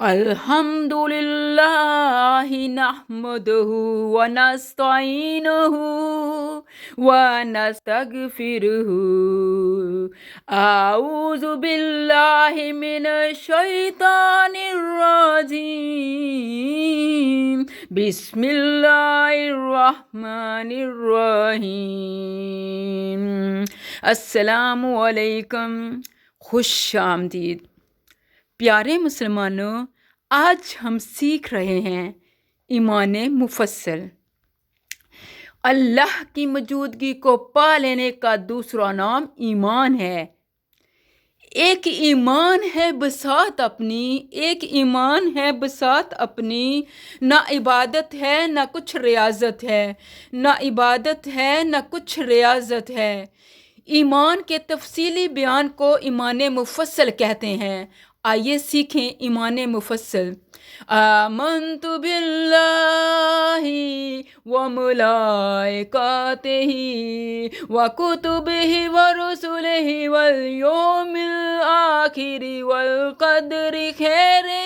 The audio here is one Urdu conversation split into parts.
الحمدللہ نحمدہ ونستعینہ ونستغفرہ اعوذ باللہ من الشیطان الرجیم بسم اللہ الرحمن الرحیم۔ السلام علیکم، خوش آمدید پیارے مسلمانوں۔ آج ہم سیکھ رہے ہیں ایمان مفصل۔ اللہ کی موجودگی کو پا لینے کا دوسرا نام ایمان ہے۔ ایک ایمان ہے بساط اپنی، ایک ایمان ہے بساط اپنی، نہ عبادت ہے نہ کچھ ریاضت ہے، نہ عبادت ہے نہ کچھ ریاضت ہے۔ ایمان کے تفصیلی بیان کو ایمان مفصل کہتے ہیں۔ آئیے سیکھیں ایمان مفصل۔ آمنت باللہ وملائکاتہ وکتبہ ورسلہ والیوم الآخر والقدر خیرہ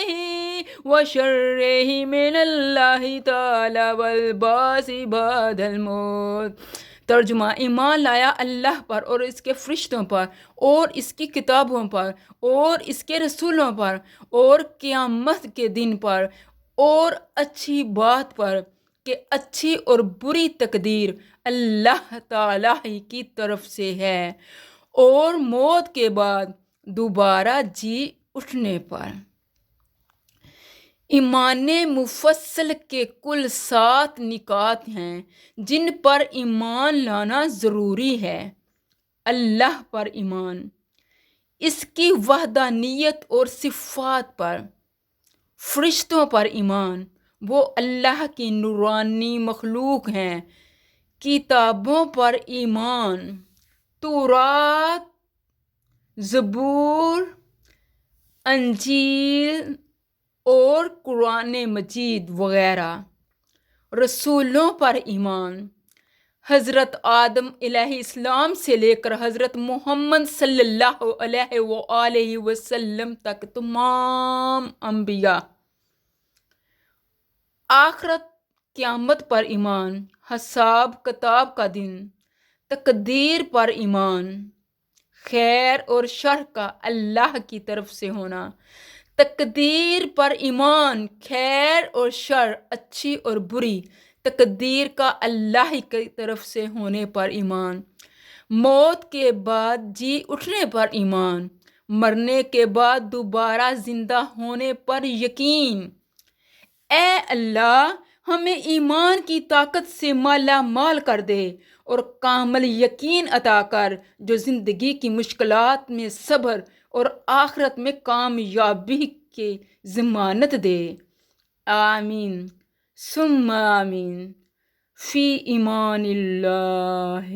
وشرہ من اللہ تعالی والبعث بعد الموت۔ ترجمہ: ایمان لایا اللہ پر اور اس کے فرشتوں پر اور اس کی کتابوں پر اور اس کے رسولوں پر اور قیامت کے دن پر اور اچھی بات پر کہ اچھی اور بری تقدیر اللہ تعالیٰ ہی کی طرف سے ہے، اور موت کے بعد دوبارہ جی اٹھنے پر۔ ایمان مفصل کے کل 7 نکات ہیں جن پر ایمان لانا ضروری ہے۔ اللہ پر ایمان، اس کی وحدانیت اور صفات پر، فرشتوں پر ایمان، وہ اللہ کی نورانی مخلوق ہیں، کتابوں پر ایمان، تورات، زبور، انجیل اور قرآن مجید وغیرہ، رسولوں پر ایمان، حضرت آدم علیہ السلام سے لے کر حضرت محمد صلی اللہ علیہ وآلہ وسلم تک تمام انبیاء، آخرت، قیامت پر ایمان، حساب کتاب کا دن، تقدیر پر ایمان، خیر اور شر کا اللہ کی طرف سے ہونا، تقدیر پر ایمان، خیر اور شر، اچھی اور بری تقدیر کا اللہ کی طرف سے ہونے پر ایمان، موت کے بعد جی اٹھنے پر ایمان، مرنے کے بعد دوبارہ زندہ ہونے پر یقین۔ اے اللہ، ہمیں ایمان کی طاقت سے مالا مال کر دے اور کامل یقین عطا کر، جو زندگی کی مشکلات میں صبر اور آخرت میں کامیابی کی ضمانت دے۔ آمین ثم آمین۔ فی ایمان اللہ۔